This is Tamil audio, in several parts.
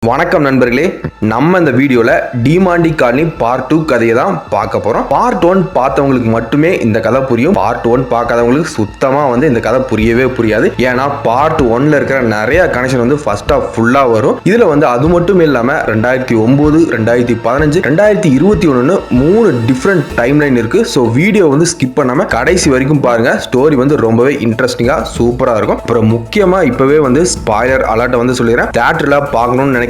வணக்கம் நண்பர்களே, நம்ம இந்த வீடியோல டிமாண்டி காலனி பார்ட் 2 கதையை தான் பார்க்க போறோம். பார்ட் 1 பார்த்தவங்களுக்கு மட்டுமே இந்த கதை புரியும். பார்ட் 1 பார்க்காதவங்களுக்கு சுத்தமா இந்த கதை புரியவே புரியாது. ஏன்னா பார்ட் 1ல இருக்கிற நிறைய கனெக்ஷன் ஃபர்ஸ்ட் ஆஃப் ஃபுல்லா வரும். இதுல அது மட்டும் இல்லாம 2009, 2015, 2021 மூணு டிஃப்ரெண்ட் டைம் லைன் இருக்கு. ஸோ வீடியோ ஸ்கிப் பண்ணாம கடைசி வரைக்கும் பாருங்க. ஸ்டோரி ரொம்பவே இன்ட்ரெஸ்டிங்கா சூப்பரா இருக்கும். அப்புறம் முக்கியமா இப்பவே ஸ்பாயிலர் அலர்ட் சொல்லிடுறேன். தியேட்டர்ல பார்க்கணும்னு நினைக்கிறவங்க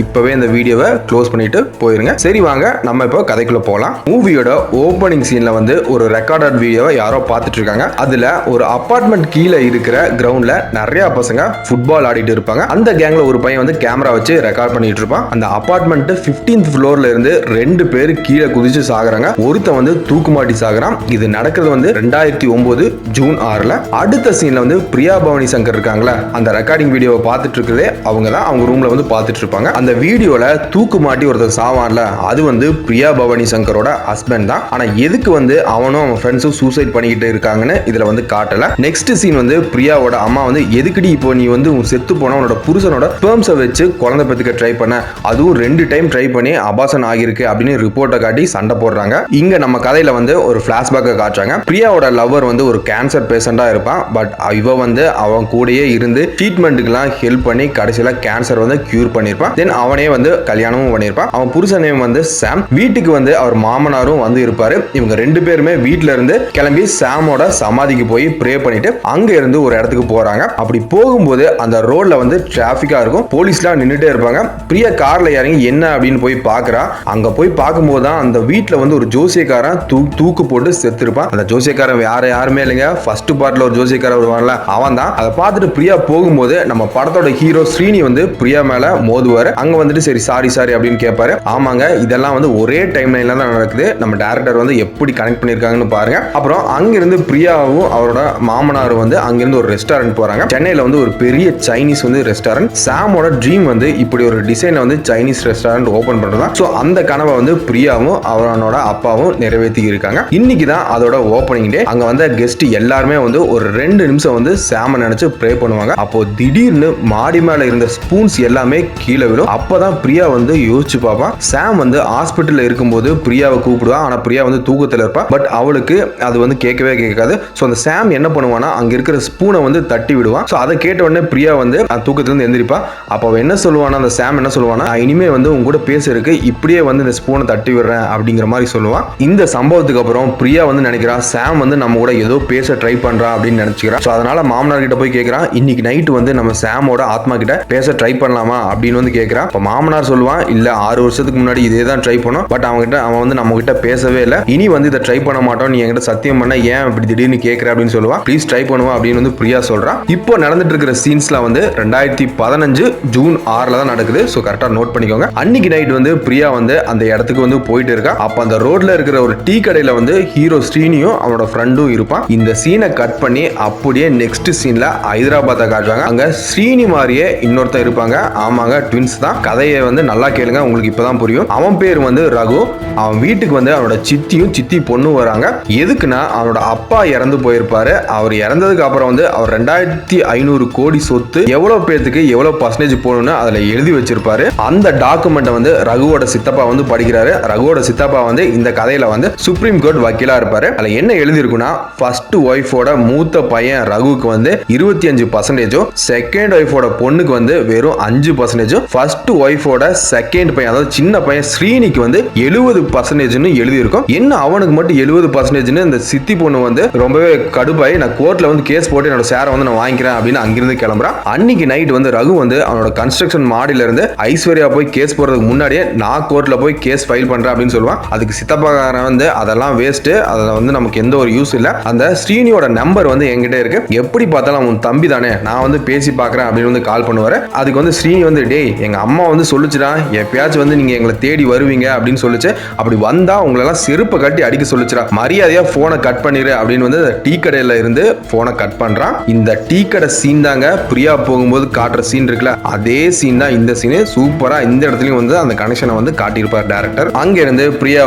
இப்பவே இந்த வீடியோவை க்ளோஸ் பண்ணிட்டு போயிருங்க. சரி, வாங்க நம்ம இப்போ கதைக்குள்ள போகலாம். மூவியோட ஓப்பனிங் சீன்ல ஒரு ரெக்கார்டட் வீடியோவை யாரோ பார்த்துட்டு இருக்காங்க. அதுல ஒரு அபார்ட்மெண்ட் கீழே இருக்கிற கிரவுண்ட்ல நிறைய பசங்க ஃபுட்பால் ஆடிட்டு இருப்பாங்க. அந்த கேங்ல ஒரு பையன் கேமரா வச்சு ரெக்கார்ட் பண்ணிட்டு இருப்பான். அந்த அபார்ட்மெண்ட் 15th ஃப்ளோர்ல இருந்து 2 பேர் கீழே குதிச்சு சாகுறாங்க. ஒருத்தன் தூக்குமாட்டி சாகுறான். இது நடக்கிறது 2009 ஜூன் 6ல. அடுத்த சீன்ல பிரியா பவானி சங்கர் இருக்காங்களா, அந்த ரெக்கார்டிங் வீடியோவை பார்த்துட்டு இருக்கிறதே அவங்க தான். அவங்க ரூம்ல பார்த்துட்டு இருப்பாங்க. அந்த வீடியோல தூக்கு மாட்டி ஒருத்தர் சாவான்ல, அது பிரியா பவானி சங்கரோட ஹஸ்பண்ட் தான். ஆனா எதுக்கு அவனும் அவன் ஃப்ரெண்ட்ஸும் சூசைட் பண்ணிக்கிட்டு இருக்காங்கன்னு இதுல காட்டல. நெக்ஸ்ட் சீன் பிரியாவோட அம்மா எதுக்குடி இப்போ நீ செத்து போன உன்னோட புருஷனோட ஸ்பெர்ம்ஸை வச்சு குழந்தை பெத்துக்க ட்ரை பண்ண, அதுவும் 2 டைம் ட்ரை பண்ணி அபாசன் ஆகிருக்கு அப்படின்னு ரிப்போர்ட்டை காட்டி சண்டை போடுறாங்க. இங்க நம்ம கதையில ஒரு பிளாஷ்பேக்கை காட்டுறாங்க. பிரியாவோட லவ்வர் ஒரு கேன்சர் பேஷண்டா இருப்பான். பட் இவ அவன் கூடயே இருந்து ட்ரீட்மெண்ட்டுக்கெல்லாம் ஹெல்ப் பண்ணி கடைசியில கேன்சர் கியூர் பண்ணிருப்பான். தென் அவனே கல்யாணமும் பண்ணிருப்பான். அவன் புருஷனே சாம். வீட்டுக்கு அவர் மாமனாரும் இருப்பாரு. இவங்க 2 பேருமே வீட்ல இருந்து கிளம்பி சாமோட சமாதிக்கு போய் ப்ரே பண்ணிட்டு அங்க இருந்து ஒரு இடத்துக்கு போறாங்க. அப்படி போகும்போது அந்த ரோட்ல டிராபிக்கா இருக்கும். போலீஸ்லாம் நின்னுட்டே இருப்பாங்க. பிரியா கார்ல இறங்கி என்ன அப்படின்னு போய் பாக்குறா. அங்க போய் பார்க்கும்போது தான் அந்த வீட்டுல ஒரு ஜோசியக்காரன் தூக்கு போட்டு செத்துருப்பான். அந்த ஜோசியக்காரன் யாருமே இல்லைங்க, ஃபர்ஸ்ட் பார்ட்ல ஒரு ஜோசியக்காரன் வருவான்ல, அவன் தான். அதை பார்த்துட்டு பிரியா போகும்போது நம்ம படத்தோட ஹீரோ ஸ்ரீனி பிரியா மேல மோதுவாரு. அங்க சரி சாரி அப்படின்னு கேட்பாரு. ஆமாங்க, இதெல்லாம் ஒரே டைம் லைன்ல தான் நடக்குது. நம்ம டைரக்டர் எப்படி கனெக்ட் பண்ணிருக்காங்கன்னு பாருங்க. அப்புறம் அங்கிருந்து பிரியாவும் அவரோட மாமனாரும் அங்கிருந்து ஒரு ரெஸ்டாரண்ட் போறாங்க. சென்னையில ஒரு பெரிய சைனீஸ் ரெஸ்டாரண்ட். சாமோட ட்ரீம் இப்படி ஒரு டிசைன்ல சைனீஸ் ரெஸ்டாரண்ட் ஓபன் பண்றதா. சோ அந்த கனவை பிரியாவும் அவனோட அப்பாவும் நிறைவேற்றி இருக்காங்க. இன்னைக்கு தான் அதோட ஓபனிங் டே. அங்க கெஸ்ட் எல்லாருமே ஒரு 2 நிமிஷம் சாம நினைச்சு ப்ரே பண்ணுவாங்க. அப்போ திடீர்னு மாடி மேல இருந்த ஸ்பூன்ஸ் எல்லாமே கீழே விழும். அப்பதான் பிரியா யோசிச்சு பாப்பா. சாம் ஹாஸ்பிட்டல்ல இருக்கும்போது பிரியாவை கூப்பிடுவா. ஆனா பிரியா தூக்கத்துல இருப்பா. பட் அவளுக்கு அது கேட்கவே கேட்காது. சோ அந்த சாம் என்ன பண்ணுவானா, அங்க இருக்கிற ஸ்பூனை தட்டி விடுவான். சோ அதை கேட்ட உடனே பிரியா தூக்கத்துல இருந்து எந்திரிப்பா. அப்ப அவ என்ன சொல்லுவானா, அந்த சாம் என்ன சொல்லுவானா, இனிமே உங்க கூட பேச இருக்கு, இப்படியே இந்த ஸ்பூனை தட்டி விடுறேன் அப்படிங்கிற மாதிரி சொல்லுவான். இந்த சம்பவத்துக்கு அப்புறம் பிரியா நினைக்கிறா சாம் நம்ம கூட ஏதோ பேச ட்ரை பண்றா அப்படின்னு நினைச்சுக்கிறா. சோ அதனால மாமனார் கிட்ட போய் கேட்கிறான், இன்னைக்கு நைட்டு நம்ம சாமோட ஆத்மா கிட்ட பேச ட்ரை பண்ணலாமா அப்படின்னு கேட்கிறான். மாமனார் சொல்லுவான், இல்ல 6 வருஷத்துக்கு முன்னாடி இதே தான் ட்ரை பண்ணோம். பட் அவன் நம்ம கிட்ட பேசவே இல்லை. இனி இதை ட்ரை பண்ண மாட்டோம், நீ என்கிட்ட சத்தியம் பண்ண, ஏன் இப்படி திடீர்னு கேட்கிற அப்படின்னு சொல்லுவா. ப்ளீஸ் ட்ரை பண்ணுவா அப்படின்னு பிரியா சொல்றான். இப்போ நடந்துட்டு இருக்கிற சீன்ஸ்ல 2015 ஜூன் 6ல தான் நடக்குது. சோ கரெக்டா நோட் பண்ணிக்கோங்க. அன்னைக்கு நைட் பிரியா அந்த இடத்துக்கு போயிட்டு இருக்கா. அப்ப அந்த ரோட்ல இருக்கிற ஒரு டீ கடையில ஹீரோ ஸ்ரீனியும் அவனோட ஃப்ரெண்டும் இருப்பான். இந்த சீனை கட் பண்ணி அப்படியே நெக்ஸ்ட் சீன்ல ஹைதராபாத்தை காட்டுவாங்க. அங்க ஸ்ரீனி மாதிரியே இன்னொருத்தர் இருப்பாங்க. ஆமாங்க, ட்வின்ஸ் தான். கதையை நல்லா கேளுங்க, உங்களுக்கு இப்பதான் புரியும். அவன் பேர் ரகு. அவன் வீட்டுக்கு அவனோட சித்தியும் சித்தி பொண்ணு வராங்க. எதுக்குன்னா அவனோட அப்பா இறந்து போயிருப்பாரு. அவர் இறந்ததுக்கு அப்புறம் அவர் 2500 கோடி சொத்து எவ்வளவு பேருக்கு எவ்வளவு பர்சன்டேஜ் போகணும்னு அதுல எழுதி வச்சிருப்பாரு. அந்த டாக்குமெண்ட் ரகுவோட சித்தப்பா படிக்கிறாரு. ரகுவோட சித்தப்பா இந்த கதையில சுப்ரீம் கோர்ட் வக்கீலா இருப்பாரு. அதுல என்ன எழுதி இருக்குன்னா, ஃபர்ஸ்ட் ஒய்ஃபோட மூத்த பையன் ரகுக்கு 25%, செகண்ட் ஒய்ஃபோட பொண்ணுக்கு வெறும் 5%, ஃபர்ஸ்ட் ஒய்ஃபோட செகண்ட் பையன் அதாவது சின்ன பையன் ஸ்ரீனிக்கு 70% எழுதி இருக்கும். என்ன அவனுக்கு மட்டும் 70%? இந்த சித்தி பொண்ணு ரொம்பவே கடுப்பாய், நான் கோர்ட்ல கேஸ் போட்டு என்னோட ஷேரை நான் வாங்கிக்கிறேன் அப்படின்னு அங்கிருந்து கிளம்புறான். அன்னைக்கு நைட் ரகு அவனோட கன்ஸ்ட்ரக்ஷன் மாடியில இருந்து ஐஸ்வர்யா போய் கேஸ் போறதுக்கு முன்னாடியே நான் கோர்ட்ல போய் கேஸ் ஃபைல் பண்றேன் அப்படின்னு சொல்லுவான். அதுக்கு சித்தப்பாக்காரன் அதெல்லாம் வேஸ்ட், அதுல நமக்கு எந்த ஒரு யூஸ் இல்ல, அந்த ஸ்ரீனியோட நம்பர் என்கிட்ட இருக்கு, எப்படி பார்த்தாலும் அவன் தம்பி தானே, நான் பேசி பாக்குறேன் அப்படின்னு கால் பண்ணுவாரு. அதுக்கு ஸ்ரீனி டேய் எங்க அம்மா சொல்லுச்சுடா, எப்பயாச்சும் நீங்க எங்களை தேடி வருவீங்க அப்படின்னு சொல்லுச்சு, அப்படி வந்தா உங்களெல்லாம் செருப்பை கட்டி அடிக்க சொல்லுச்சுடா, மரியாதையா போனை கட் பண்ணிரு அப்படின்னு டீ கடையில இருந்து போனை கட் பண்றான். இந்த டீ கடை சீன் தாங்க பிரியா போகும்போது காட்டுற சீன் இருக்குல்ல, அதே சீன் தான் இந்த சீன். சூப்பரா இந்த இடத்துலயும் அந்த கனெக்ஷனை காட்டியிருப்பார் டைரக்டர். அங்க இருந்து பிரியா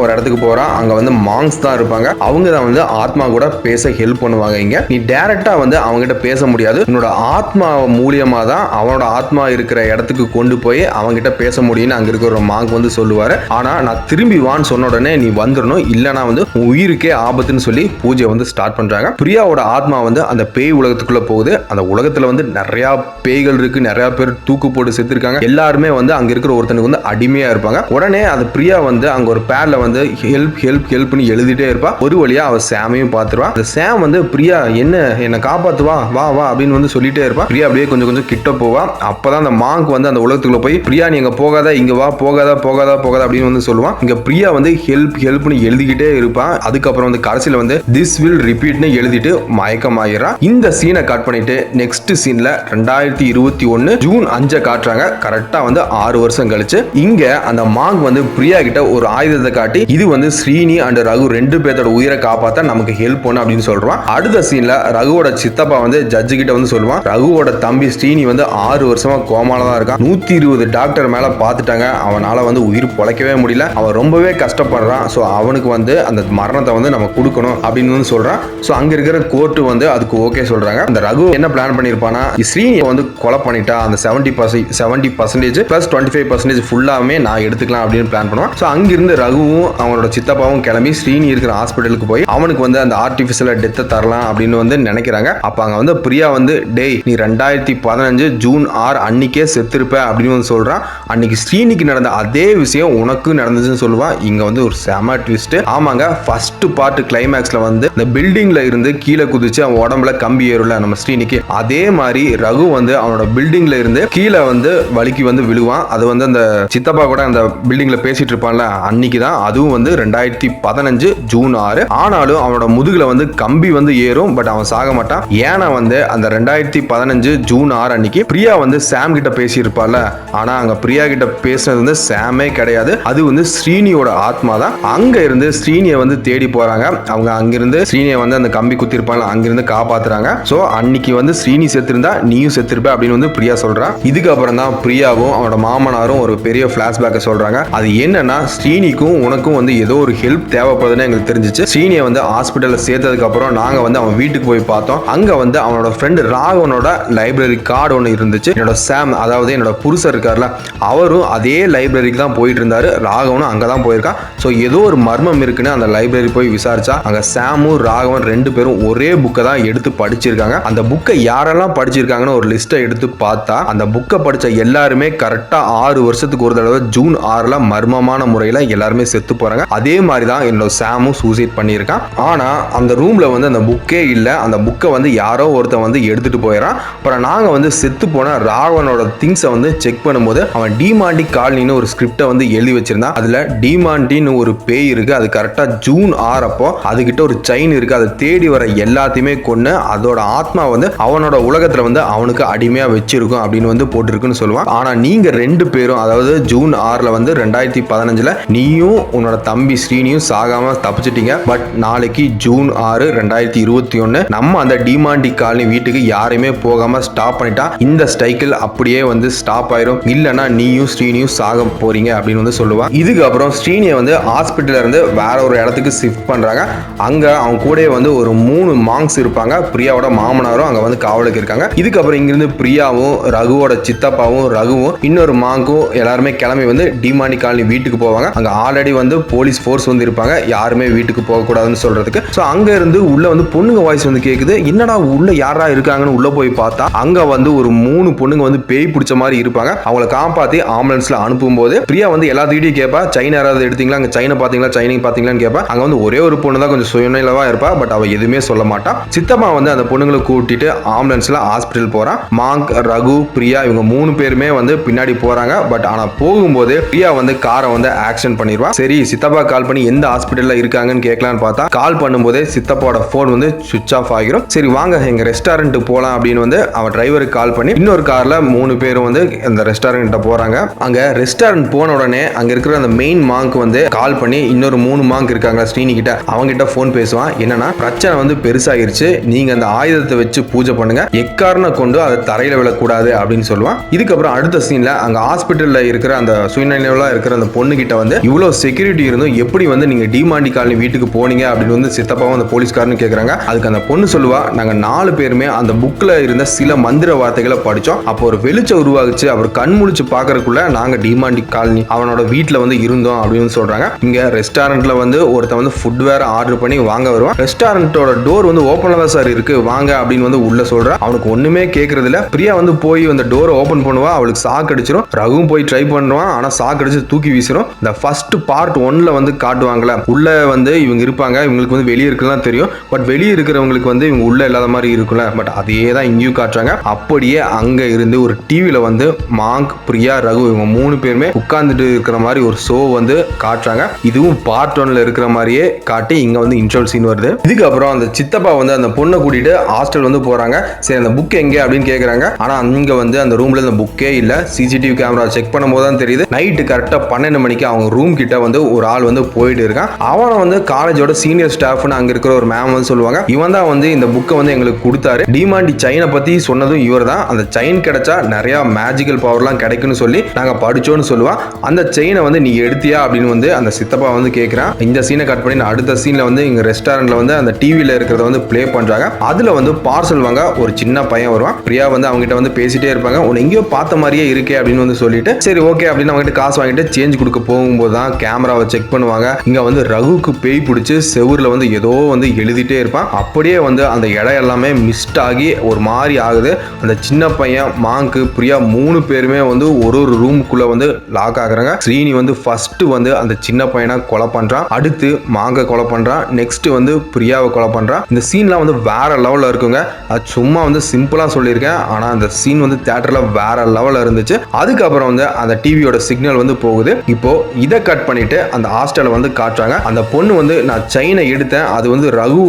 ஒரு இடத்துக்கு போறான். அங்க மாங்ஸ் தான் இருப்பாங்க. அவங்க தான் ஆத்மா கூட பேச ஹெல்ப் பண்ணுவாங்க. இங்க நீ டைரக்டா அவங்க கிட்ட பேச முடியாது, உன்னோட ஆத்மா மூலியமா தான் அவனோட ஆத்மா இருக்கிற இடத்துக்கு கொண்டு போய் அவங்ககிட்ட பேச முடியும்னு அங்க இருக்கிற ஒரு மாங்க் வந்து சொல்லுவாரு. ஆனா நான் திரும்பி வான்னு சொன்ன உடனே நீ வந்துடணும், இல்லனா வந்து உயிருக்கே ஆபத்துன்னு சொல்லி பூஜை வந்து ஸ்டார்ட் பண்றாங்க. பிரியாவோட ஆத்மா வந்து அந்த பேய் உலகத்துக்குள்ள போகுது. அந்த உலகத்துல வந்து நிறைய பேய்கள் இருக்கு, நிறைய பேர் தூக்கு போட்டு செத்துருக்காங்க. எல்லாருமே வந்து அங்க இருக்கிற ஒருத்தனுக்கு வந்து அடிமையா இருப்பாங்க. உடனே அந்த பிரியா வந்து அங்க ஒரு பேட்ல வந்து ஹெல்ப் ஹெல்ப் ஹெல்ப்னு எழுதிட்டே இருப்பா. ஒரு வழியா அவ சாமையும் பாத்துருவா. அந்த சாம் வந்து பிரியா என்ன காப்பாத்துவா வா வா அப்படின்னு வந்து சொல்லிட்டே இருப்பா. பிரியா அப்படியே கொஞ்சம் கொஞ்சம் கிட்ட போவா. அப்பதான் அந்த மாங்க் வந்து அந்த உலகத்துக்குள்ள போய் பிரியா நீ எங்க போகாத, இங்க வா, போகாத போகாத போகாத அப்படின்னு வந்து சொல்லுவான். இங்க பிரியா வந்து ஹெல்ப் ஹெல்ப்னு எழுதிக்கிட்டே இருப்பான். அதுக்கப்புறம் வந்து கடைசியில வந்து திஸ் வில் ரிப்பீட்னு எழுதிட்டு மயக்கமாயிரா. இந்த சீனை கட் பண்ணிட்டு நெக்ஸ்ட் சீன்ல 2021 ஜூன் 5 காட்டுறாங்க. கரெக்டா வந்து 6 வருஷம் கழிச்சு இங்க அந்த மாங்க் வந்து பிரியா கிட்ட ஒரு ஆயுதத்தை காட்டி இது வந்து ஸ்ரீனி அண்ட் ரகு ரெண்டு பேர்த்தோட உயிரை காப்பாத்த நமக்கு ஹெல்ப் பண்ணு அப்படின்னு சொல்றான். அடுத்த சீன்ல ரகுவோட சித்தப்பா வந்து ஜட்ஜு கிட்ட வந்து சொல்லுவான், ரகுவோட தம்பி ஸ்ரீனி வந்து 6 வருஷமா கோமால தான் இருக்கான். 120 டாக்டர் மேல பாத்துட்டாங்க, அவனால வந்து உயிர் பொழைக்கவே முடியல, அவன் ரொம்பவே கஷ்டப்படுறான். ஸோ அவனுக்கு வந்து அந்த மரணத்தை வந்து நம்ம கொடுக்கணும் அப்படின்னு வந்து சொல்றான். ஸோ அங்க இருக்கிற கோர்ட்டு வந்து அதுக்கு ஓகே சொல்றாங்க. அந்த ரகு என்ன பிளான் பண்ணிருப்பானா, ஸ்ரீனியை வந்து கொலை பண்ணிட்டா அந்த 70% பிளஸ் 25% ஃபுல்லாமே நான் எடுத்துக்கலாம் அப்படின்னு பிளான் பண்ணுவான். ஸோ அங்கிருந்து ரகுவும் அவனோட சித்தப்பாவும் கிளம்பி ஸ்ரீனி இருக்கிற ஹாஸ்பிட்டலுக்கு போய் அவனுக்கு வந்து அந்த ஆர்டிபிஷியல் டெத்தை தரலாம் அப்படின்னு வந்து நினைக்கிறாங்க. அப்ப அங்க வந்து பிரியா வந்து டேய் நீ 2015 ஜூன் 6 அன்னைக்கே செத்துருப்ப அப்படின்னு வந்து சொல்றான். அன்னைக்கு ஸ்ரீனிக்கு நடந்த அதே விஷயம் உனக்கு நடந்துச்சுன்னு சொல்லுவான். இங்க வந்து ஒரு செம ட்விஸ்ட். ஆமாங்க, ஃபர்ஸ்ட் பார்ட் கிளைமேக்ஸ்ல வந்து இந்த பில்டிங்ல இருந்து கீழே குதிச்சு அவன் உடம்புல கம்பி ஏறுல நம்ம ஸ்ரீனிக்கு, அதே மாதிரி ரகு வந்து அவனோட பில்டிங்ல இருந்து கீழே வந்து வலிக்கு வந்து விழுவான். அது வந்து அந்த சித்தப்பா கூட அந்த பில்டிங்ல பேசிட்டு இருப்பான்ல அன்னைக்கு தான். அதுவும் வந்து 2015 ஜூன் 6. ஆனாலும் அவனோட முதுகுல வந்து கம்பி வந்து ஏறும், பட் அவன் சாக மாட்டான். ஏன்னா வந்து அந்த 2015 ஜூன் 6 அன்னைக்கு பிரியா வந்து சாம் கிட்ட பேசி இருப்பால, ஆனா அங்க பிரியா கிட்ட பேசுனது வந்து சாமே கிடையாது, அது வந்து ஸ்ரீனியோட ஆத்மா தான். அங்க இருந்து ஸ்ரீனியை வந்து தேடி போறாங்க. அவங்க அங்கிருந்து ஸ்ரீனியை வந்து அந்த கம்பி குத்தி இருப்பாங்க, அங்கிருந்து காப்பாத்துறாங்க. சோ அன்னைக்கு வந்து ஸ்ரீனி செத்துருந்தா நீயும் செத்துருப்ப அப்படின்னு வந்து பிரியா சொல்றா. இதுக்கப்புறம் தான் பிரியாவும் அவனோட மாமனாரும் ஒரு பெரிய பிளாஷ்பேக்கை சொல்றாங்க. அது என்னன்னா, ஸ்ரீனிக்கும் உனக்கும் வந்து ஏதோ ஒரு ஹெல்ப் தேவைப்படுதுன்னு எங்களுக்கு தெரிஞ்சிச்சு. ஸ்ரீனியை வந்து ஹாஸ்பிட்டல்ல சேர்த்ததுக்கு அப்புறம் நாங்க வந்து அவன் வீட்டுக்கு போய் பார்த்தோம். அங்க வந்து அவனோட ஃப்ரெண்டு ராகவனோட லைப்ரரி கார்டு ஒன்று இருந்துச்சு. என்னோட சாம், அதாவது என்னோட புருஷர் இருக்கார்ல, அவரும் அதே லைப்ரரிக்கு தான் போயிட்டு இருந்தாரு. ராகவனும் அங்கதான் போயிருக்கான். ஸோ ஏதோ ஒரு மர்மம் இருக்குன்னு அந்த லைப்ரரி போய் விசாரிச்சா அங்க சாமும் ராகவன் ரெண்டு பேரும் ஒரே புக்கை தான் எடுத்து படிச்சிருக்காங்க. அந்த புக்கை யாரெல்லாம் படிச்சிருக்காங்கன்னு ஒரு லிஸ்ட்டை எடுத்து பார்த்தா அந்த புக்கை படிச்ச எல்லாருமே கரெக்டா 6 வருஷத்துக்கு ஒரு தடவை ஜூன் 6ல மர்மமான முறையில் எல்லாருமே செத்து போறாங்க. அதே மாதிரி தான் என்னோட சாமும் சூசைட் பண்ணியிருக்கான். ஆனா அந்த ரூம்ல வந்து அந்த புக்கே இல்லை. அந்த புக்கை வந்து யாரோ ஒருத்தன் வந்து எடுத்துட்டு போயிடறான். அப்புறம் நாங்க வந்து செத்து போன ராகவனோட திங்ஸை வந்து செக் பண்ணும்போது அவன் டிமாண்டி காலனின்னு ஒரு ஸ்கிரிப்டை வந்து எழுதி வச்சிருந்தான். அதுல டிமாண்டின்னு ஒரு பேய் இருக்கு. அது கரெக்டா ஜூன் 6 அப்போ அதுகிட்ட ஒரு செயின் இருக்கு. அதை தேடி வர எல்லாத்தையுமே கொண்டு அதோட ஆத்மா வந்து அவனோட உலகத்துல வந்து அவனுக்கு அடிமையா வச்சிருக்கும் அப்படின்னு வந்து போட்டிருக்குன்னு சொல்லுவான். ஆனா நீங்க ரெண்டு பேரும், அதாவது ஜூன் 6ல வந்து 2015 நீயும் உன்னோட தம்பி ஸ்ரீனியும் சாகாம தப்பிச்சிட்டீங்க. பட் நாளைக்கு ஜூன் 6 2021 நம்ம அந்த டிமாண்டி காலனி வீட்டுக்கு யாரையுமே போகாம ஸ்டாப் பண்ணிட்டா இந்த சைக்கிள் அப்படியே வந்து ஸ்டாப் ஆயிரும். இல்லனா நீயும் ஸ்ரீனியும் சாக போறீங்க அப்படின்னு வந்து சொல்லுவான். இதுக்கப்புறம் ஸ்ரீனியை வந்து ஹாஸ்பிட்டல்ல இருந்து வேற ஒரு இடத்துக்கு ஷிஃப்ட் பண்றாங்க. அங்க அவங்க கூட வந்து ஒரு 3 மாங்ஸ் இருப்பாங்க. பிரியாவோட மாமனாரும் அங்க வந்து காவலுக்கு இருக்காங்க. இதுக்கப்புறம் இங்கிருந்து பிரியாவும் ரகுவோட சித்தப்பாவும் ரகுவும் இன்னொரு மாங்கும் எல்லாருமே கிளம்பி வந்து டிமாண்டி காலனி வீட்டுக்கு போவாங்க. அங்க ஆல்ரெடி வந்து போலீஸ் ஃபோர்ஸ் வந்து இருப்பாங்க, யாருமே வீட்டுக்கு போக கூடாதுன்னு சொல்றதுக்கு. ஸோ அங்க இருந்து உள்ள வந்து பொண்ணுங்க வாய்ஸ் வந்து கேக்குது. என்னடா உள்ள யாரா இருக்காங்கன்னு உள்ள போய் பார்த்தா அங்க வந்து ஒரு 3 பொண்ணுங்க வந்து பேய் பிடிச்ச மாதிரி இருப்பாங்க. அவங்கள காப்பாத்தி ஆம்புலன்ஸ்ல அனுப்பும் போது பிரியா வந்து எல்லாத்துக்கிட்டையும் கேட்பா, சைனா யாராவது எடுத்தீங்களா, அங்க சைனா பாத்தீங்களா, சைனிங் பாத்தீங்களான்னு கேட்பா. அங்க வந்து ஒரே ஒரு பொண்ணு தான் கொஞ்சம் சுயநிலவா இருப்பா, பட் அவ எதுவுமே சொல்ல மாட்டா. சித்தப்பா வந்து அந்த பொண்ணுங்களை கூட்டிட்டு ஆம்புலன்ஸ்ல ஹாஸ்பிட்டல் போறான். மாங்க், ரகு, பிரியா இவங்க 3 பேருமே வந்து பின்னாடி போறாங்க. பட் ஆனா போகும்போது பிரியா வந்து காரை வந்து ஆக்சிடென்ட் பண்ணிடுவா. சரி சித்தப்பா கால் பண்ணி எந்த ஹாஸ்பிட்டல்ல இருக்காங்கன்னு கேட்கலான்னு பார்த்தா கால் பண்ணும்போதே சித்தப்பாவோட போன் வந்து சுவிட்ச் ஆஃப் ஆகிரும். சரி வாங்க எங்க ரெஸ்டாரண்ட் போலாம் அப்படின்னு வந்து அவன் டிரைவருக்கு கால் பண்ணி இன்னொரு கார்ல 3 பேரும் வந்து அந்த ரெஸ்டாரண்ட் போறாங்க. அங்க ரெஸ்டாரண்ட் போன உடனே அங்க இருக்கிற அந்த மெயின் மாங்க் வந்து கால் பண்ணி இன்னொரு 3 மாங்க் இருக்காங்க ஸ்ரீனி கிட்ட, அவங்க கிட்ட போன் பேசுவான். என்னன்னா பிரச்சனை வந்து பெருசாயிருச்சு, நீங்க அந்த ஆயுதத்தை வச்சு பூஜை பண்ணுங்க, எக்காரணம் கொண்டு அதை தரையில விழக்கூடாது அப்படின்னு சொல்லுவான். இதுக்கப்புறம் அடுத்த சீன்ல அங்க ஹாஸ்பிட்டல்ல இருக்கிற அந்த சுயநிலையில இருக்கிற அந்த பொண்ணு கிட்ட வந்து இவ்வளவு செக்யூரிட்டி இருந்தும் எப்படி வந்து நீங்க டிமாண்டி காலனி வீட்டுக்கு போனீங்க அப்படின்னு வந்து சித்தப்பாவும் அந்த போலீஸ்காரன்னு கேக்குறாங்க. அதுக்கு அந்த பொண்ணு சொல்லுவா, நாங்க 4 பேருமே அந்த புக்ல இருந்த சில மந்திர வார்த்தைகளை படிச்சோம். அப்போ ஒரு வெளிச்ச உருவாகுச்சு. அவர் கண் முழிச்சு பாக்குறதுக்குள்ள நாங்க டிமாண்டி காலனி அவனோட வீட்டுல வந்து இருந்தோம் அப்படின்னு சொல்றாங்க. இங்க ரெஸ்டாரண்ட்ல வந்து ஒருத்தன் வந்து ஃபுட் வேற ஆர்டர் பண்ணி வாங்க வருவான். ரெஸ்டாரண்டோட டோர் வந்து ஓப்பன்ல தான் சார் இருக்கு, வாங்க அப்படின்னு வந்து உள்ள சொல்றான். அவனுக்கு ஒண்ணுமே கேட்கறது இல்ல. பிரியா வந்து போய் அந்த டோரை ஓபன் பண்ணுவா, அவளுக்கு சாக்கு அடிச்சிடும். ரகுவும் போய் ட்ரை பண்ணுவான், ஆனா சாக்கு அடிச்சு தூக்கி வீசிடும். இந்த ஃபர்ஸ்ட் பார்ட் 1ல வந்து காட்டுவாங்கல்ல, உள்ள வந்து இவங்க இருப்பாங்க, இவங்களுக்கு வந்து வெளியே இருக்கலாம் தெரியும், பட் வெளியே இருக்கிறவங்களுக்கு வந்து இவங்க உள்ள இல்லாத மாதிரி இருக்குல்ல, பட் அதே தான் இங்கேயும் காட்டுறாங்க. அப்படியே அங்க இருந்து ஒரு டிவில வந்து மாங்க், பிரியா, ரகு இவங்க 3 பேருமே உட்கார்ந்துட்டு இருக்கிற மாதிரி ஒரு ஷோ வந்து காட்டுறாங்க. இதுவும் பார்ட் 1ல இருக்கிற மாதிரியே காட்டி இங்க வந்து இன்ட்ரோல் சீன் வருது. இதுக்கப்புறம் அந்த சித்தப்பா வந்து அந்த பொண்ணை கூட்டிட்டு ஹாஸ்டல் வந்து போறாங்க. சரி அந்த புக் எங்க அப்படின்னு கேக்குறாங்க. ஆனா அங்க வந்து அந்த ரூம்ல இந்த புக்கே இல்ல. சிசிடிவி கேமரா செக் பண்ணும்போது தான் தெரியுது. நைட்டு கரெக்டா 12 மணிக்கு அவங்க ரூம் கிட்ட வந்து ஒரு ஆள் வந்து போயிட்டு இருக்கான். அவனை வந்து காலேஜோட சீனியர் ஸ்டாஃப்னு அங்க இருக்கிற ஒரு மேம் வந்து சொல்லுவாங்க. இவன் தான் வந்து இந்த புக்கை வந்து எங்களுக்கு கொடுத்தாரு. டிமாண்டி செயினை பத்தி சொன்னதும் இவர் தான். அந்த செயின் கிடைச்சா நிறைய மேஜிக்கல் பவர்லாம் கிடைக்கும்னு சொல்லி நாங்க படிச்சோன்னு சொல்லுவான். அந்த செயினை வந்து நீ எடுத்தியா அப்படின்னு வந்து அந்த சித்தப்பா வந்து கேட்கிறான். இந்த சீனை கட் பண்ணி அடுத்த சீன்ல வந்து இங்க ரெஸ்டாரண்ட்ல வந்து அந்த டிவில இருக்கிறத வந்து பிளே பண்றாங்க. அதுல வந்து பார்சல் வாங்க ஒரு சின்ன பையன் வருவான். பிரியா வந்து அவங்க கிட்ட வந்து பேசிட்டே இருப்பாங்க. உன்னை எங்கேயோ பார்த்த மாதிரியே இருக்கே அப்படின்னு வந்து சொல்லிட்டு சரி ஓகே அப்படின்னு அவங்க கிட்ட காசு வாங்கிட்டு சேஞ்ச் கொடுக்க போகும்போது தான் கேமராவை செக் பண்ணுவாங்க. இங்க வந்து ரகுக்கு பேய் பிடிச்சி செவுர்ல வந்து ஏதோ வந்து எழுதிட்டே இருப்பான். அப்படியே வந்து அந்த இடம் எல்லாமே மிஸ்ட் ஆகி ஒரு மாதிரி ஆகுது. அந்த சின்ன பையன், மாங்கு, பிரியா 3 பேருமே வந்து ஒரு ரூமுக்குள்ள வந்து லாக் ஆகுறாங்க. ஸ்ரீனி வந்து ஃபர்ஸ்ட் வந்து அந்த சின்ன பையனை கொலை பண்றான், அடுத்து மாங்க கொலை பண்றான், நெக்ஸ்ட் வந்து பிரியாவை கொலை பண்றான். இந்த சீன்லாம் வந்து வேற லெவல்ல இருக்குங்க. அது சும்மா வந்து சிம்பிளா சொல்லியிருக்கேன், ஆனா அந்த சீன் வந்து தியேட்டர்ல வேற லெவல்ல இருந்துச்சு. அதுக்கப்புறம் வந்து அந்த டிவியோட சிக்னல் வந்து போகுது. இப்போ இதை கட் பண்ணிட்டு அந்த ஹாஸ்டலை வந்து காட்டுறாங்க. அந்த பொண்ணு வந்து நான் செயினை எடுத்தேன், அது வந்து ரகு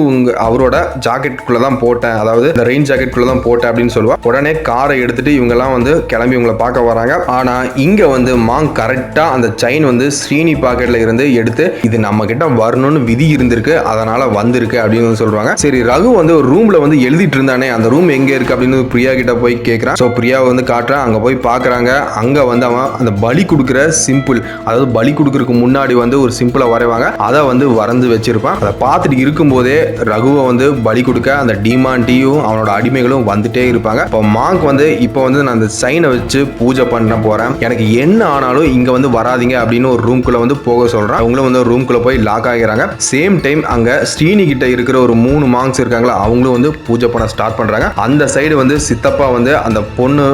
அவரோட ஜாக்கெட்டுக்குள்ள தான் போட்டேன், அதாவது இந்த ரெயின் ஜாக்கெட்டுக்குள்ள தான் போட்டேன் அப்படின்னு சொல்லுவா. உடனே காரை எடுத்துட்டு இவங்க எல்லாம் வந்து கிளம்பி இவங்களை பார்க்க வராங்க. ஆனா இங்க வந்து மாங் கரெக்டா அந்த செயின் வந்து ஸ்ரீனி பாக்கெட்ல இருந்து எடுத்து இது நம்ம கிட்ட வரணும்னு விதி இருந்திருக்கு, அதனால வந்திருக்கு அப்படின்னு சொல்றாங்க. சரி ரகு வந்து ஒரு ரூம்ல வந்து எழுதிட்டு இருந்தானே, அந்த ரூம் எங்க இருக்கு அப்படின்னு பிரியா கிட்ட போய் கேட்கிறான். சோ பிரியா வந்து காட்டுறான். அங்க போய் பாக்குறாங்க. அங்க வந்து அவன் அந்த பலி கொடுக்குற சிம்பிள், அதாவது பலி கொடுக்கறதுக்கு முன்னாடி வந்து ஒரு சிம்பிளை வரைவாங்க, அதை வந்து வரைந்து வச்சிருப்பான். அதை பார்த்துட்டு இருக்கும் போதே ரகுவை வந்து பலி கொடுக்க அந்த டிமாண்டியும் அவனோட அடிமைகளும் வந்துட்டே இருப்பாங்க. இப்போ மாங்க் வந்து இப்போ வந்து நான் அந்த சைனை வச்சு பூஜை பண்ண போறேன், எனக்கு என்ன ஆனாலும் இங்க வந்து வராதிங்க அப்படின்னு ஒரு ரூம்குள்ள வந்து போக சொல்றான். அவங்களும் வந்து ரூம்குள்ள போய் லாக் ஆகிறாங்க. சேம் டைம் அங்க ஸ்ரீனி கிட்ட இருக்கிற ஒரு 3 மாங்க்ஸ் இருக்காங்களா, அவங்களும் வந்து பூஜை பண்ண ஸ்டார்ட் பண்றாங்க. அந்த சைடு வந்து சித்தப்பா வந்து அந்த பொண்ணு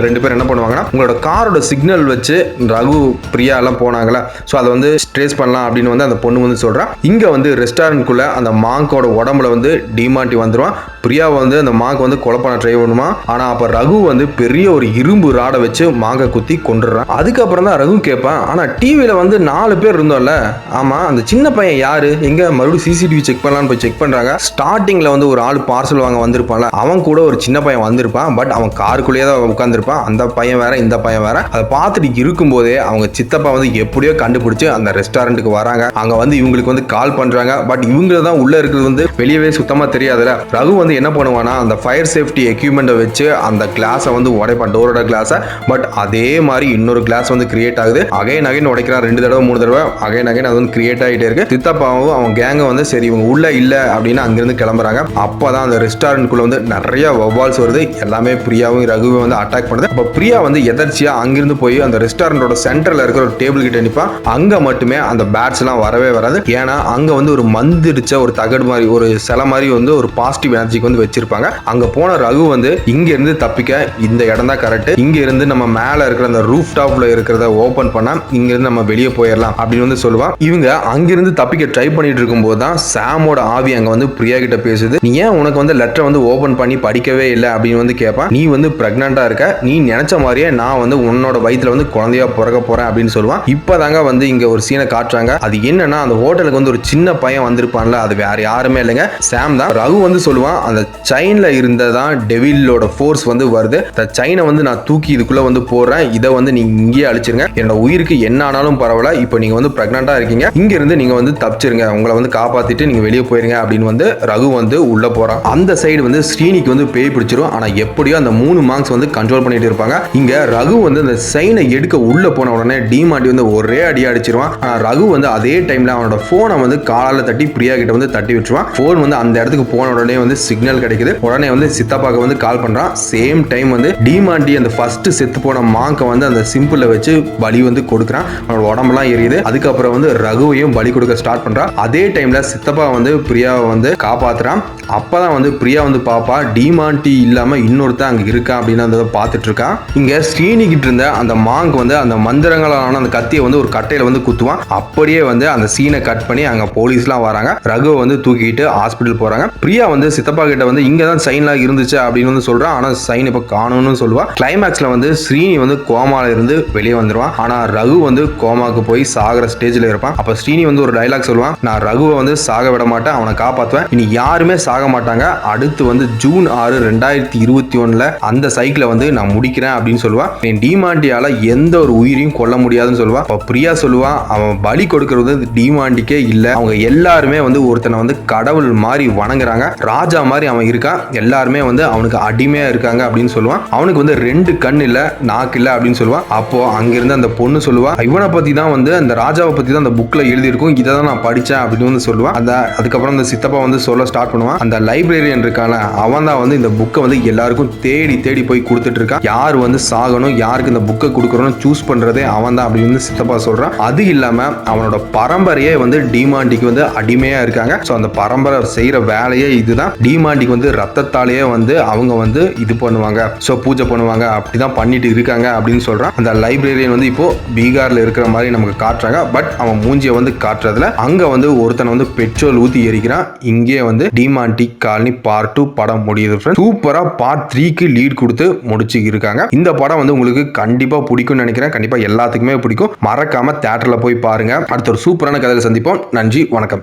2 பேர் என்ன பண்ணுவாங்கன்னா, உங்களோட காரோட சிக்னல் வச்சு ரகு, பிரியா எல்லாம் போனாங்களா, ஸோ அதை வந்து ட்ரேஸ் பண்ணலாம் அப்படின்னு வந்து அந்த பொண்ணு வந்து சொல்றான். இங்க வந்து ரெஸ்டாரண்ட்குள்ள அந்த மாங்கோட உடம்புல வந்து டிமாண்டி வந்துருவான். பிரியா வந்து அந்த மாங்க வந்து கொலை பண்ண ட்ரை பண்ணுமா. ஆனா அப்ப ரகு வந்து பெரிய ஒரு இரும்பு ராடை வச்சு மாங்க குத்தி கொண்டுறான். அதுக்கப்புறம் தான் ரகு கேட்பான், ஆனா டிவியில வந்து 4 பேர் இருந்தோம்ல, ஆமா அந்த சின்ன பையன் யாரு, எங்க மறுபடியும் சிசிடிவி செக் பண்ணலான்னு போய் செக் பண்றாங்க. ஸ்டார்டிங்ல வந்து ஒரு ஆள் பார்சல் வாங்க வந்திருப்பான்ல, அவன் கூட ஒரு சின்ன பையன் வந்திருப்பான். பட் அவன் காருக்குள்ளேயே தான் உட்காந்துருப்பான். அந்த பையன் வேற இந்த பையன் வேற. அதை பார்த்துட்டு இருக்கும் போதே அவங்க சித்தப்பா வந்து எப்படியோ கண்டுபிடிச்சு அந்த ரெஸ்டாரண்ட்டுக்கு வராங்க. அங்க வந்து இவங்களுக்கு வந்து கால் பண்றாங்க. பட் இவங்க தான் உள்ள இருக்கிறது வந்து வெளியவே சுத்தமா தெரியாதுல. ரகு வந்து என்ன பண்ணுவானா, அந்த ஃபயர் சேஃப்டி எக்யூப்மெண்ட்டை வச்சு அந்த கிளாஸை வந்து உடைப்பான், டோரோட கிளாஸை. பட் அதே மாதிரி இன்னொரு கிளாஸ் வந்து கிரியேட் ஆகுது. அகைன் உடைக்கிறான் 2 தடவை 3 தடவை அகைன் அது வந்து கிரியேட் ஆகிட்டே இருக்கு. சித்தப்பாவும் அவன் கேங்க வந்து சரி இவங்க உள்ள இல்ல அப்படின்னு அங்கிருந்து கிளம்புறாங்க. அப்பதான் அந்த ரெஸ்டாரண்ட்குள்ள வந்து நிறைய வவ்வால்ஸ் வருது. எல்லாமே பிரியாவும் ரகுவும் வந்து அட்டாக் பண்ணுது. அப்ப பிரியா வந்து எதர்ச்சியா அங்கிருந்து போய் அந்த ரெஸ்டாரண்டோட சென்டர்ல இருக்கிற ஒரு டேபிள் கிட்ட நிப்பா. அங்க மட்டுமே அந்த பேட்ஸ் எல்லாம் வரவே வராது. ஏன்னா அங்க வந்து ஒரு மந்திரிச்ச ஒரு தகடு மாதிரி ஒரு சிலை மாதிரி வந்து ஒரு பாசிட்டிவ் எனர்ஜிக்கு வந்து வச்சிருப்பாங்க. அங்க போன ரகு வந்து இங்க இருந்து தப்பிக்க இந்த இடம் தான் கரெக்ட், இங்க இருந்து நம்ம மேல இருக்கிற அந்த ரூஃப் டாப்ல இருக்கிறத ஓபன் பண்ணா இங்க இருந்து நம்ம வெளியே போயிடலாம் அப்படின்னு வந்து சொல்லுவான். இவங்க அங்கிருந்து தப்பிக்க ட்ரை பண்ணிட்டு இருக்கும் போது தான் சாமோட ஆவி அங்க வந்து பிரியா கிட்ட பேசுது. நீ ஏன் உனக்கு வந்து லெட்டர் வந்து ஓபன் பண்ணி படிக்கவே இல்லை அப்படின்னு வந்து கேட்பான். நீ வந்து பிரெக்னண்டா இருக்க, நீ நினைச்ச மாதிரியே நான் வந்து உன்னோட வயித்துல வந்து குழந்தையா பிறக்க போறேன் அப்படின்னு சொல்லுவான். இப்பதாங்க வந்து இங்க ஒரு சீனை காட்டுறாங்க. அது என்னன்னா, அந்த ஹோட்டலுக்கு வந்து ஒரு சின்ன பையன் வந்திருப்பான்ல, அது வேற யாருமே இல்லைங்க, சாம் தான். ரகு வந்து சொல்லுவான், அந்த செயின்ல இருந்ததான் டெவிலோட ஃபோர்ஸ் வந்து வருது, அந்த செயினை வந்து நான் தூக்கி இதுக்குள்ள வந்து போடுறேன், இதை வந்து நீங்க இங்கேயே அழிச்சிருங்க, என்னோட உயிருக்கு என்ன ஆனாலும் பரவாயில்ல, இப்போ நீங்க வந்து பிரெக்னண்டா இருக்கீங்க, இங்க இருந்து நீங்க வந்து தப்பிச்சிருங்க, உங்களை வந்து காப்பாத்திட்டு நீங்க வெளியே போயிருங்க அப்படின்னு வந்து ரகு வந்து உள்ள போறான். அந்த சைடு வந்து ஸ்ரீனிக்கு வந்து பேய் பிடிச்சிரும். ஆனா எப்படியோ அந்த 3 மார்க்ஸ் வந்து கண்ட்ரோல் பண்ணிட்டு இருப்பாங்க. இங்க ரகு வந்து அந்த செயினை எடுக்க உள்ள போன உடனே டிமாண்டி வந்து ஒரே அடி அடிச்சிருவான். ஆனா ரகு வந்து அதே டைம்ல அவனோட போனை வந்து காலால தட்டி பிரியா கிட்ட வந்து தட்டி விட்டுருவான். போன் வந்து அந்த இடத்துக்கு போன உடனே வந்து சிக்னல் சிக்னல் கிடைக்குது. உடனே வந்து சித்தப்பாக்கு வந்து கால் பண்றான். சேம் டைம் வந்து டிமாண்டி அந்த ஃபர்ஸ்ட் செத்து போன மாங்கை வந்து அந்த சிம்பிள வச்சு பலி வந்து கொடுக்குறான். அவனோட உடம்பெல்லாம் எரியுது. அதுக்கப்புறம் வந்து ரகுவையும் பலி கொடுக்க ஸ்டார்ட் பண்றான். அதே டைம்ல சித்தப்பா வந்து பிரியாவை வந்து காப்பாத்துறான். அப்பதான் வந்து பிரியா வந்து பாப்பா டிமாண்டி இல்லாம இன்னொருத்தன் அங்க இருக்கா அப்படின்னு அந்த பார்த்துட்டு இருக்கான். இங்க ஸ்ரீனி கிட்ட இருந்த அந்த மாங்க் வந்து அந்த மந்திரங்களான அந்த கத்தியை வந்து ஒரு கட்டையில வந்து குத்துவான். அப்படியே வந்து அந்த சீனை கட் பண்ணி அங்க போலீஸ்லாம் வராங்க. ரகுவை வந்து தூக்கிட்டு ஹாஸ்பிட்டல் போறாங்க. பிரியா வந்து சித்தப்பா கிட்ட வந்து இங்க தான் சைன்லாம் இருந்துச்சு அப்படின்னு வந்து சொல்றான். ஆனா சைன் இப்ப காணும்னு சொல்லுவா. கிளைமேக்ஸ்ல வந்து ஸ்ரீனி வந்து கோமால இருந்து வெளியே வந்துருவான். ஆனா ரகு வந்து கோமாக்கு போய் சாகிற ஸ்டேஜ்ல இருப்பான். அப்ப ஸ்ரீனி வந்து ஒரு டைலாக் சொல்லுவான், நான் ரகுவை வந்து சாக விட மாட்டேன், அவனை காப்பாத்துவேன், இனி யாருமே சாக மாட்டாங்க, அடுத்து வந்து ஜூன் 6 2021 அந்த சைக்கிளை வந்து நான் முடிக்கிறேன் அப்படின்னு சொல்லுவா. டிமாண்டியால எந்த ஒரு உயிரையும் கொல்ல முடியாதுன்னு சொல்லுவா. அப்ப பிரியா சொல்லுவா, அவன் பலி கொடுக்கறது டிமாண்டிக்கே இல்ல, அவங்க எல்லாருமே வந்து ஒருத்தனை வந்து கடவுள் மாதிரி வணங்குறாங்க, ராஜா மாதிரி அவன் இருக்கான், எல்லாருமே வந்து அவனுக்கு அடிமையா இருக்காங்க அப்படின்னு சொல்லுவான். அவனுக்கு வந்து 2 கண் இல்ல, நாக்கு இல்ல அப்படின்னு சொல்லுவான். அப்போ அங்கிருந்து அந்த பொண்ணு சொல்லுவா, இவனை பத்தி தான் வந்து அந்த ராஜாவை பத்தி தான் அந்த புக்ல எழுதி இருக்கும், இதை தான் நான் படிச்சேன் அப்படின்னு வந்து சொல்லுவான். அதுக்கப்புறம் அந்த சித்தப்பா வந்து சொல்ல ஸ்டார்ட் பண்ணுவான். அந்த லைப்ரரியன் இருக்கான அவன் தான் வந்து இந்த புக்கை வந்து எல்லாருக்கும் தேடி தேடி போய் கொடுத்துட்டு இருக்கான். யார் வந்து சாகணும், யாருக்கு இந்த புக்கை கொடுக்கறோம்னு சூஸ் பண்றதே அவன் தான் அப்படின்னு வந்து சித்தப்பா சொல்றான். அது இல்லாம அவனோட பரம்பரையே வந்து டிமாண்டிக்கு வந்து அடிமையா இருக்காங்க. ஸோ அந்த பரம்பரை செய்யற வேலையே இதுதான். டிமாண்டிக்கு வந்து ரத்தத்தாலேயே வந்து அவங்க வந்து இது பண்ணுவாங்க, ஸோ பூஜை பண்ணுவாங்க, அப்படிதான் பண்ணிட்டு இருக்காங்க அப்படின்னு சொல்றான். அந்த லைப்ரரியன் வந்து இப்போ பீகார்ல இருக்கிற மாதிரி நமக்கு காட்டுறாங்க. பட் அவன் மூஞ்சியை வந்து காட்டுறதுல அங்க வந்து ஒருத்தனை வந்து பெட்ரோல் ஊத்தி எரிக்கிறான். இங்கே வந்து டிமாண்டி காலனி பார்ட் 2 படம் முடியுது. சூப்பரா பார்ட் 3க்கு லீட் கொடுத்து முடிச்சு இருக்காங்க. இந்த படம் வந்து உங்களுக்கு கண்டிப்பா பிடிக்கும்னு நினைக்கிறேன். கண்டிப்பா எல்லாத்துக்குமே பிடிக்கும். மறக்காம தியேட்டர்ல போய் பாருங்க. அடுத்த ஒரு சூப்பரான கதையில சந்திப்போம். நன்றி, வணக்கம்.